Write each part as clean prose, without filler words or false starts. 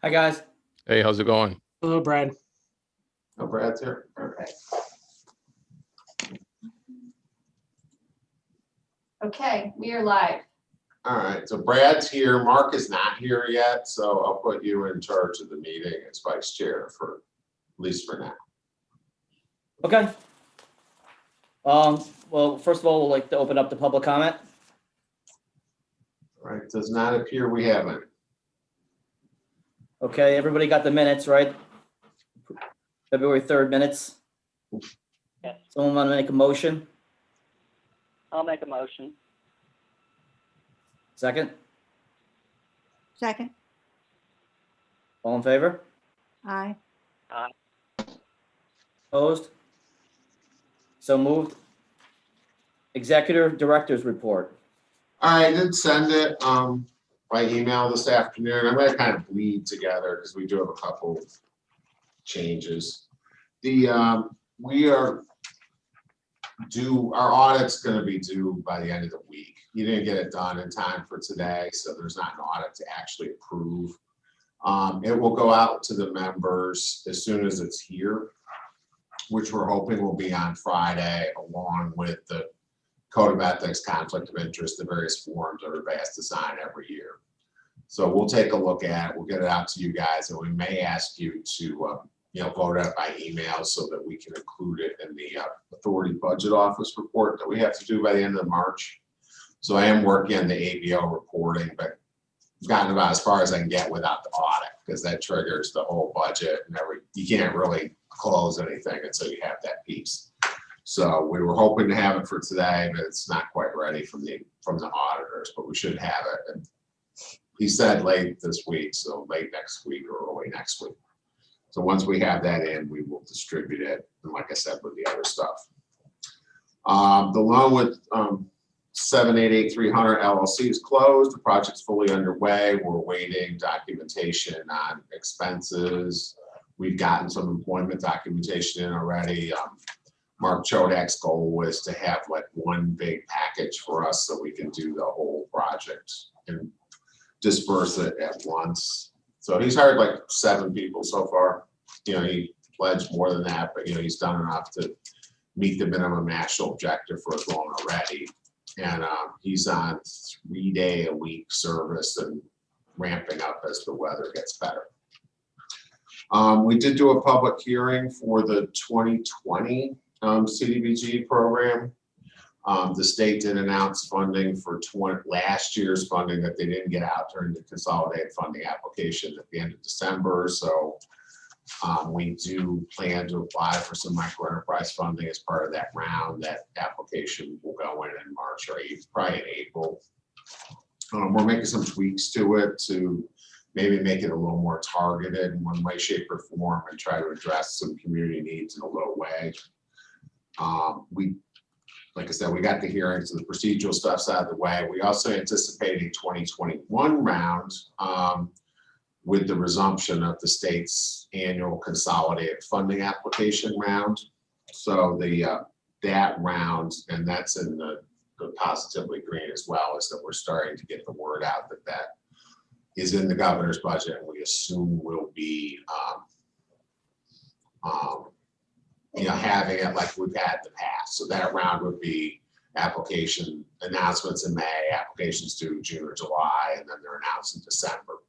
Hi, guys. Hey, how's it going? Hello, Brad. Oh, Brad's here. Okay. Okay, we are live. All right, so Brad's here. Mark is not here yet, so I'll put you in charge of the meeting as vice chair for, at least for now. Okay. Well, first of all, we'd like to open up the public comment. All right, does not appear we have any. Okay, everybody got the minutes, right? February 3rd minutes. Yes. Someone want to make a motion? I'll make a motion. Second? Second, All in favor? aye. Opposed? So moved. Executive Director's Report. All right, I did send it by email this afternoon. I'm gonna kind of bleed together because we do have a couple changes. We are due, our audit's gonna be due by the end of the week. You didn't get it done in time for today, so there's not an audit to actually approve. It will go out to the members as soon as it's here, which we're hoping will be on Friday, along with the Code of Ethics, Conflict of Interest, the various forms everybody has to sign every year. So we'll take a look at it. We'll get it out to you guys, and we may ask you to vote out by email so that we can include it in the Authority Budget Office report that we have to do by the end of March. So I am working on the ABO reporting, but I've gotten about as far as I can get without the audit, because that triggers the whole budget and you can't really close anything until you have that piece. So we were hoping to have it for today, but it's not quite ready from the auditors, but we should have it. And he said late this week, so late next week or early next week. So once we have that in, we will distribute it. And like I said, with the other stuff. The loan with 788-300 LLC is closed. The project's fully underway. We're waiting documentation on expenses. We've gotten some employment documentation in already. Mark Chodak's goal was to have like one big package for us so we can do the whole project and disperse it at once. So he's hired like 7 people so far. He pledged more than that, but he's done enough to meet the minimum national objective for his loan already. And he's on 3-day-a-week service and ramping up as the weather gets better. We did do a public hearing for the 2020 CDBG program. The state did announce funding for last year's funding that they didn't get out during the consolidated funding application at the end of December. So we do plan to apply for some micro enterprise funding as part of that round. That application will go in March or April, probably in April. We're making some tweaks to it to maybe make it a little more targeted in one way, shape, or form, and try to address some community needs in a low way. Like I said, we got the hearings, so the procedural stuff's out of the way. We also anticipate a 2021 round with the resumption of the state's annual consolidated funding application round. So that round, and that's in the Positively Green as well, is that we're starting to get the word out that is in the governor's budget, and we assume will be having it like we've had in the past. So that round would be application announcements in May, applications due June or July, and then they're announced in December.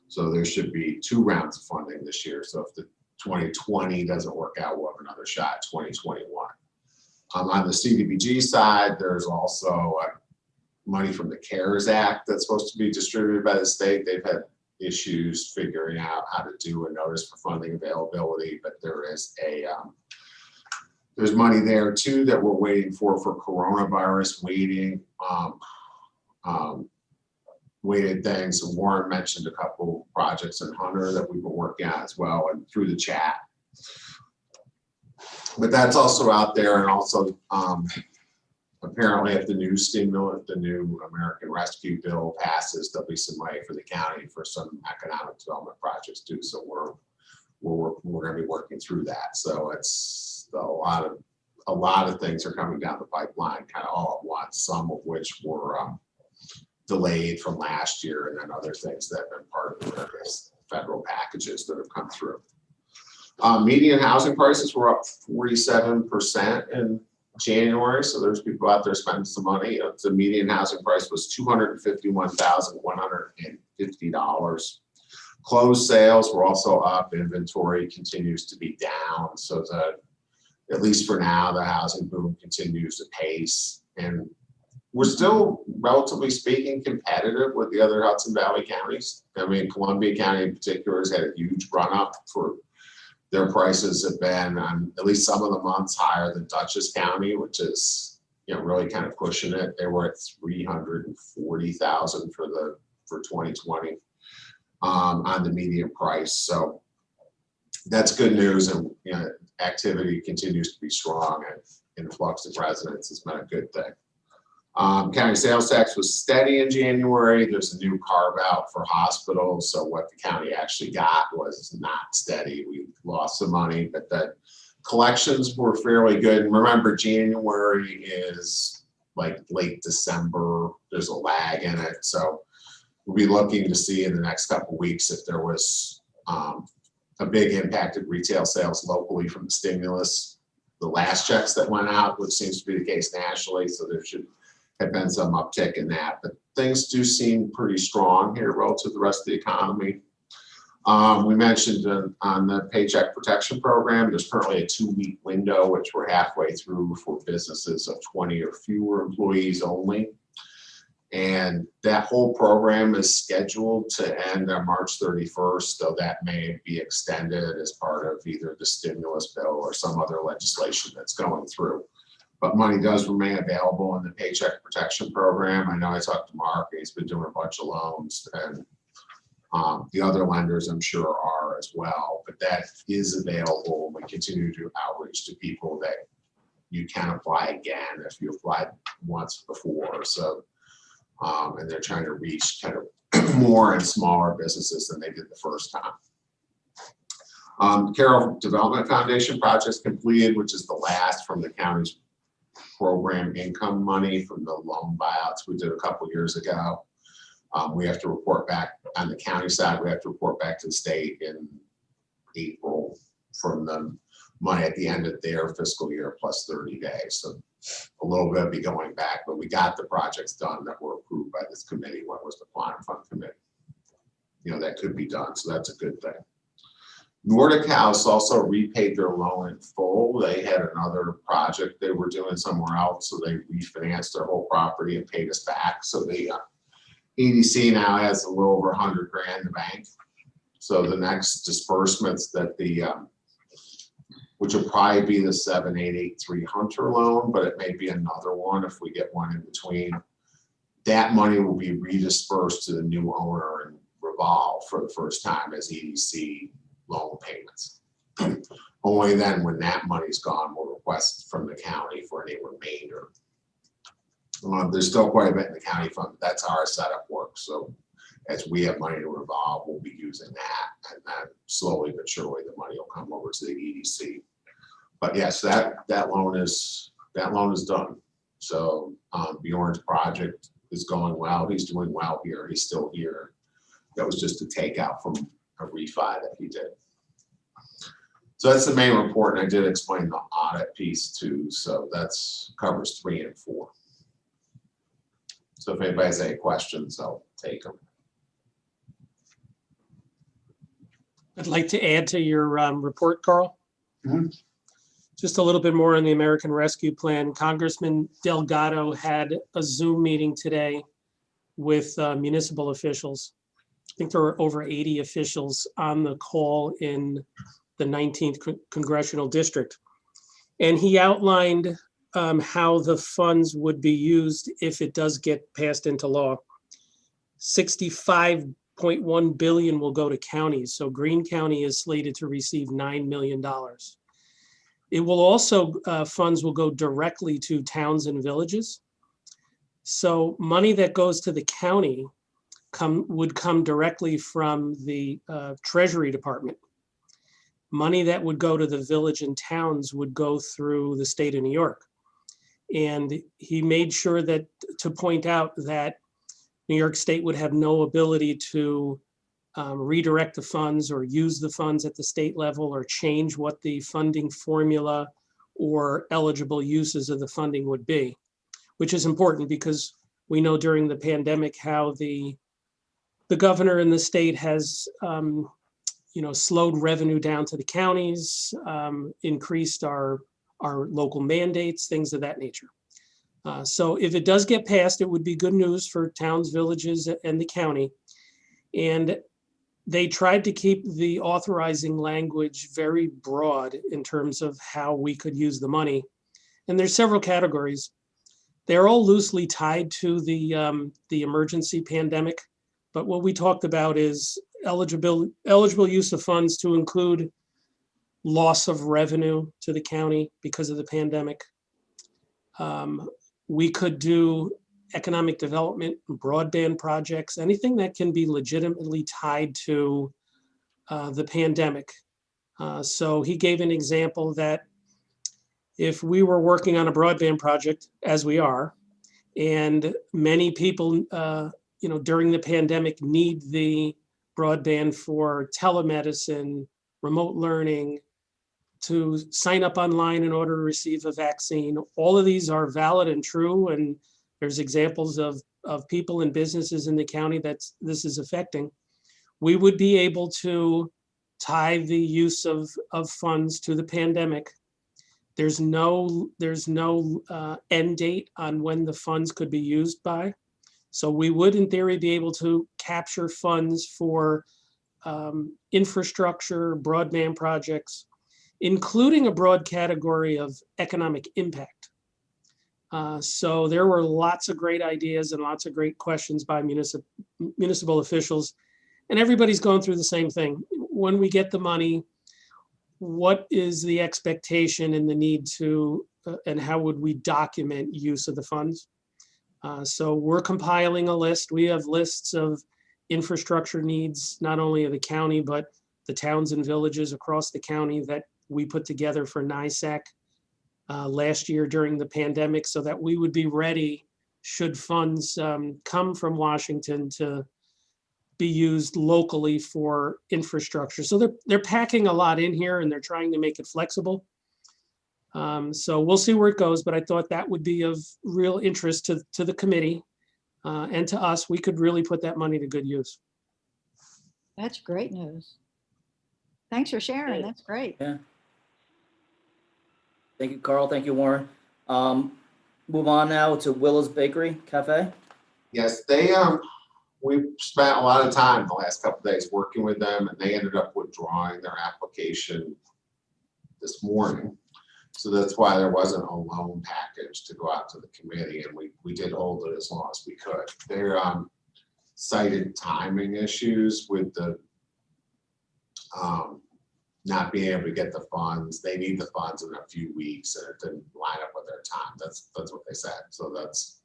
So there should be 2 rounds of funding this year. So if the 2020 doesn't work out, we'll have another shot 2021. On the CDBG side, there's also money from the CARES Act that's supposed to be distributed by the state. They've had issues figuring out how to do a notice for funding availability, but there is there's money there too that we're waiting for coronavirus weighted things. So Warren mentioned a couple projects in Hunter that we've been working on as well, and through the chat. But that's also out there, and also apparently if the new stimulus, the new American Rescue Bill passes, there'll be some money for the county for some economic development projects too. So we're going to be working through that. So it's a lot of things are coming down the pipeline kind of all at once, some of which were delayed from last year, and then other things that have been part of the various federal packages that have come through. Median housing prices were up 47% in January, so there's people out there spending some money. The median housing price was $251,150. Closed sales were also up. Inventory continues to be down, so at least for now, the housing boom continues to pace. And we're still, relatively speaking, competitive with the other Hudson Valley counties. I mean, Columbia County in particular has had a huge run up for their prices have been on at least some of the months higher than Dutchess County, which is, you know, really kind of pushing it. They were at 340,000 for 2020 on the median price. So that's good news, and you know, activity continues to be strong, and influx of residents has been a good thing. County sales tax was steady in January. There's a new carve out for hospitals. So what the county actually got was not steady. We lost some money, but the collections were fairly good. And remember, January is like late December. There's a lag in it. So we'll be looking to see in the next couple of weeks if there was a big impact in retail sales locally from the stimulus, the last checks that went out, which seems to be the case nationally. So there should have been some uptick in that, but things do seem pretty strong here relative to the rest of the economy. We mentioned on the Paycheck Protection Program, there's currently a 2-week window, which we're halfway through for businesses of 20 or fewer employees only. And that whole program is scheduled to end on March 31st, though that may be extended as part of either the stimulus bill or some other legislation that's going through. But money does remain available in the Paycheck Protection Program. I know I talked to Mark, he's been doing a bunch of loans, and the other lenders I'm sure are as well, but that is available. We continue to do outreach to people that you can apply again if you applied once before. So, and they're trying to reach kind of more and smaller businesses than they did the first time. Carroll Development Foundation projects completed, which is the last from the county's program income money from the loan buyouts we did a couple years ago. We have to report back on the county side. We have to report back to the state in April from the money at the end of their fiscal year plus 30 days. So a little bit will be going back, but we got the projects done that were approved by this committee. What was the Quantum Fund Committee? You know, that could be done. So that's a good thing. Nordic House also repaid their loan in full. They had another project they were doing somewhere else, so they refinanced their whole property and paid us back. So the EDC now has a little over 100 grand in the bank. So the next disbursements that which will probably be the 7883 Hunter loan, but it may be another one if we get one in between. That money will be redispersed to the new owner and revolve for the first time as EDC loan payments. Only then, when that money's gone, we'll request from the county for any remainder. There's still quite a bit in the county fund, but that's how our setup works. So as we have money to revolve, we'll be using that, and then slowly but surely the money will come over to the EDC. But yes, that loan is done. So Bjorn's project is going well. He's doing well here. He's still here. That was just a takeout from a refi that he did. So that's the main report, and I did explain the audit piece too. So that's covers 3 and 4. So if anybody has any questions, I'll take them. I'd like to add to your report, Carl. Mhm. Just a little bit more on the American Rescue Plan. Congressman Delgado had a Zoom meeting today with municipal officials. I think there were over 80 officials on the call in the 19th Congressional District. And he outlined how the funds would be used if it does get passed into law. 65.1 billion will go to counties. So Greene County is slated to receive $9 million. It will also, funds will go directly to towns and villages. So money that goes to the county would come directly from the Treasury Department. Money that would go to the village and towns would go through the state of New York. And he made sure to point out that New York State would have no ability to redirect the funds or use the funds at the state level or change what the funding formula or eligible uses of the funding would be, which is important because we know during the pandemic how the governor in the state has slowed revenue down to the counties, increased our local mandates, things of that nature. So if it does get passed, it would be good news for towns, villages, and the county. And they tried to keep the authorizing language very broad in terms of how we could use the money. And there's several categories. They're all loosely tied to the emergency pandemic. But what we talked about is eligible use of funds to include loss of revenue to the county because of the pandemic. We could do economic development, broadband projects, anything that can be legitimately tied to the pandemic. So he gave an example that if we were working on a broadband project, as we are, and many people, during the pandemic need the broadband for telemedicine, remote learning, to sign up online in order to receive a vaccine. All of these are valid and true, and there's examples of people and businesses in the county that this is affecting. We would be able to tie the use of funds to the pandemic. There's no end date on when the funds could be used by. So we would, in theory, be able to capture funds for infrastructure, broadband projects, including a broad category of economic impact. So there were lots of great ideas and lots of great questions by municipal officials, and everybody's going through the same thing. When we get the money, what is the expectation and the need to, and how would we document use of the funds? So we're compiling a list. We have lists of infrastructure needs, not only of the county, but the towns and villages across the county that we put together for NISAC last year during the pandemic, so that we would be ready should funds come from Washington to be used locally for infrastructure. So they're packing a lot in here and they're trying to make it flexible. So we'll see where it goes, but I thought that would be of real interest to the committee and to us. We could really put that money to good use. That's great news. Thanks for sharing. Good. That's great. Yeah. Thank you, Carl. Thank you, Warren. Move on now to Willow's Bakery Cafe. Yes, we spent a lot of time the last couple of days working with them, and they ended up withdrawing their application this morning. So that's why there wasn't a loan package to go out to the committee, and we did hold it as long as we could. They cited timing issues with the not being able to get the funds. They need the funds in a few weeks, and it didn't line up with their time. That's what they said. So that's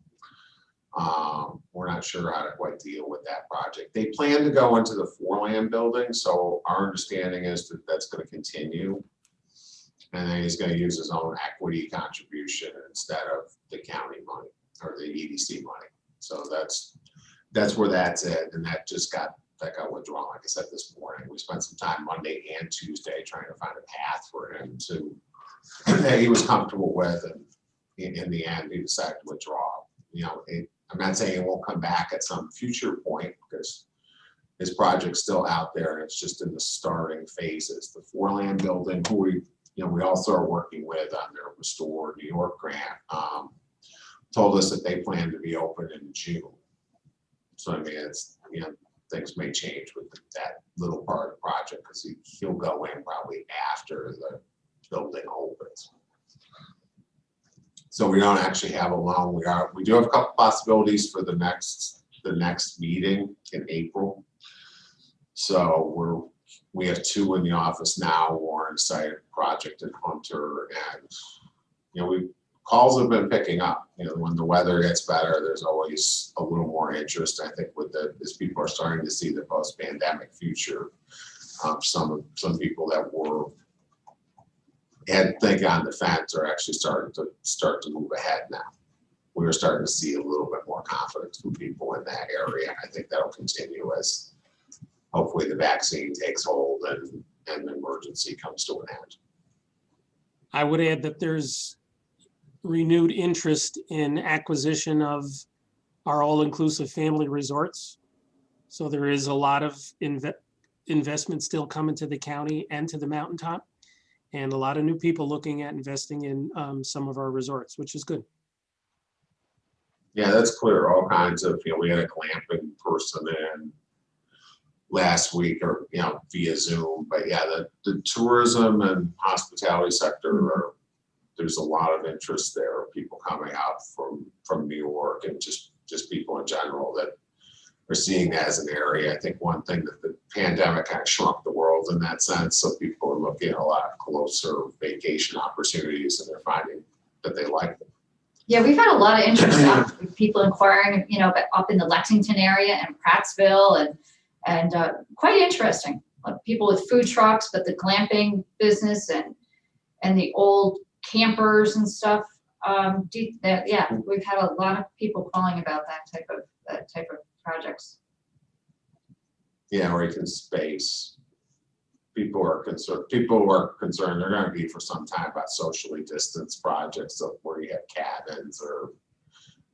we're not sure how to quite deal with that project. They plan to go into the Foreland building, so our understanding is that that's going to continue, and then he's going to use his own equity contribution instead of the county money or the EDC money. So that's where that's at, and that got withdrawn, like I said, this morning. We spent some time Monday and Tuesday trying to find a path for him that he was comfortable with, and in the end, he decided to withdraw. I'm not saying it won't come back at some future point, because his project's still out there and it's just in the starting phases. The Foreland building, who we also are working with on their Restore New York grant, told us that they plan to be open in June. So I mean, it's things may change with that little part of the project, because he'll go in probably after the building opens. So we don't actually have a loan. We do have a couple possibilities for the next meeting in April. So we have two in the office now, Warren cited project in Hunter, and calls have been picking up. When the weather gets better, there's always a little more interest. I think as people are starting to see the post-pandemic future, some people that had think on the fence are actually starting to move ahead now. We're starting to see a little bit more confidence from people in that area, and I think that'll continue as hopefully the vaccine takes hold and the emergency comes to an end. I would add that there's renewed interest in acquisition of our all-inclusive family resorts. So there is a lot of investment still coming to the county and to the mountaintop, and a lot of new people looking at investing in some of our resorts, which is good. Yeah, that's clear. All kinds of, we had a glamping person in last week or, via Zoom, but yeah, the tourism and hospitality sector there's a lot of interest there, people coming out from New York and just people in general that are seeing that as an area. I think one thing that the pandemic kind of shrunk the world in that sense. So people are looking at a lot closer vacation opportunities and they're finding that they like them. Yeah, we've had a lot of interest with people inquiring, up in the Lexington area and Prattsville and quite interesting. People with food trucks, but the glamping business and the old campers and stuff. Yeah, we've had a lot of people calling about that type of projects. Yeah, or you can space. People are concerned they're going to be for some time about socially distanced projects of where you have cabins or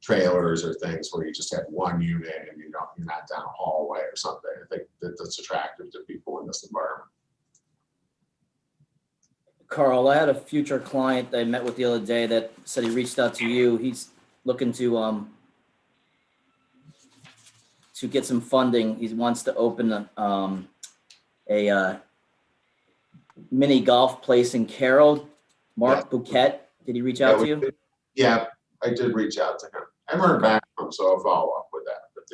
trailers or things where you just have one unit and you're not down a hallway or something. I think that's attractive to people in this environment. Carl, I had a future client that I met with the other day that said he reached out to you. He's looking to get some funding. He wants to open a mini golf place in Carroll. Mark Bouquet, did he reach out to you? Yeah, I did reach out to him. I haven't heard back from him, so I'll follow up with that. But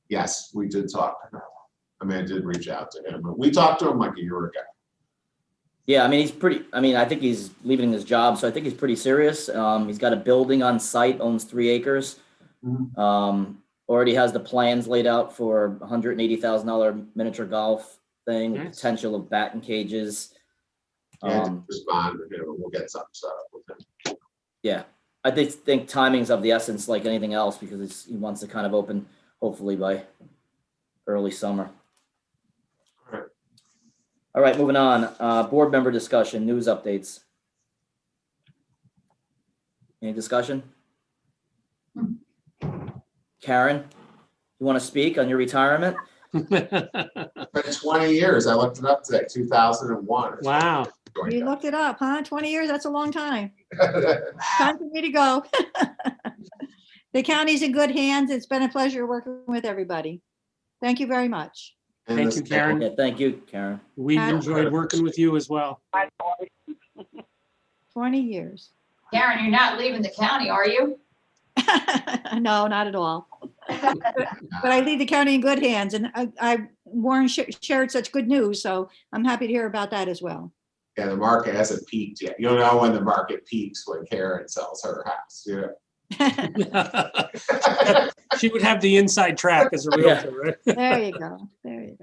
yes, we did talk to him. I did reach out to him. We talked to him like a year ago. Yeah, I think he's leaving his job, so I think he's pretty serious. He's got a building on site, owns 3 acres. Mm-hmm. Already has the plans laid out for $180,000 miniature golf thing, Nice. potential of batting cages. And respond to him, and we'll get something set up with him. Yeah, I think timing's of the essence, like anything else, because he wants to kind of open hopefully by early summer. All right, moving on. Board member discussion, news updates. Any discussion? Karen, you want to speak on your retirement? It's been 20 years. I looked it up today, 2001. Wow. You looked it up, huh? 20 years, that's a long time. Time for me to go. The county's in good hands. It's been a pleasure working with everybody. Thank you very much. Thank you, Karen. Yeah, thank you, Karen. We enjoyed working with you as well. 20 years. Karen, you're not leaving the county, are you? No, not at all. But I leave the county in good hands, and Warren shared such good news, so I'm happy to hear about that as well. Yeah, the market hasn't peaked yet. You'll know when the market peaks when Karen sells her house. She would have the inside track as a realtor, right? There you go. There you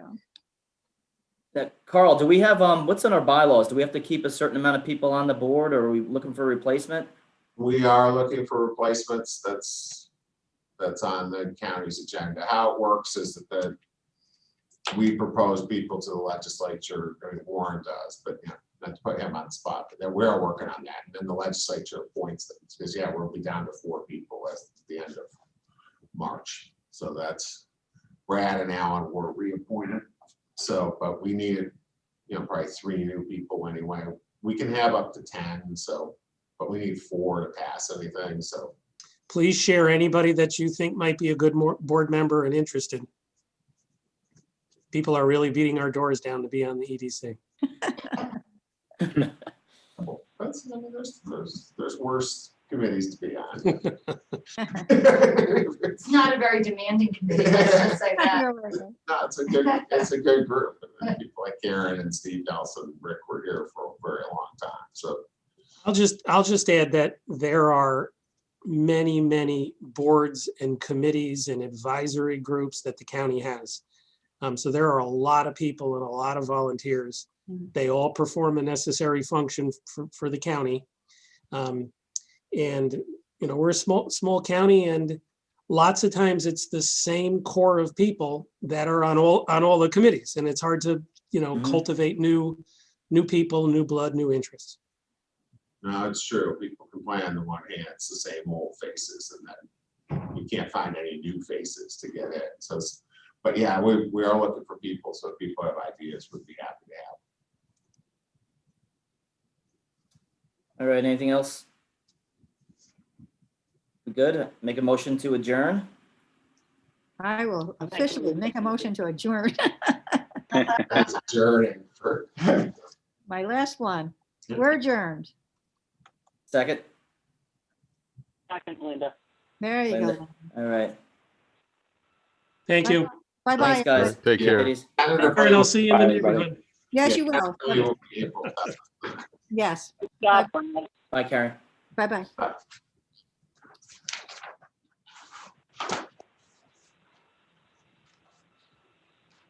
go. Carl, do we have, what's in our bylaws? Do we have to keep a certain amount of people on the board, or are we looking for a replacement? We are looking for replacements. That's on the county's agenda. How it works is that we propose people to the legislature. Warren does, but not to put him on the spot, but then we're working on that. And then the legislature appoints them because we'll be down to 4 people at the end of March. So Brad and Alan were reappointed. So, but we needed, probably 3 new people anyway. We can have up to 10. So, but we need 4 to pass anything. So Please share anybody that you think might be a good board member and interested. People are really beating our doors down to be on the EDC. There's worse committees to be on. It's not a very demanding committee, let's just say that. No, it's a good group. And people like Karen and Steve Nelson and Rick were here for a very long time. So I'll just add that there are many boards and committees and advisory groups that the county has. So there are a lot of people and a lot of volunteers. They all perform a necessary function for the county. And we're a small county, and lots of times it's the same core of people that are on all the committees, and it's hard to, Mhm. cultivate new people, new blood, new interests. No, it's true. People complain on the one hand, it's the same old faces, and then you can't find any new faces to get in. So, but yeah, we are looking for people. So if people have ideas, we'd be happy to have. All right, anything else? We good? Make a motion to adjourn? I will officially make a motion to adjourn. That's adjourning for. My last one. We're adjourned. Second? Second, Linda. There you Linda. go. All right. Thank you. Bye-bye. Thanks, guys. Take care. Ladies. All right, I'll see you in the Bye, everybody. neighborhood. Yes, you will. You will be able to. Yes. Good job, Brian. Bye, Karen. Bye-bye. Bye.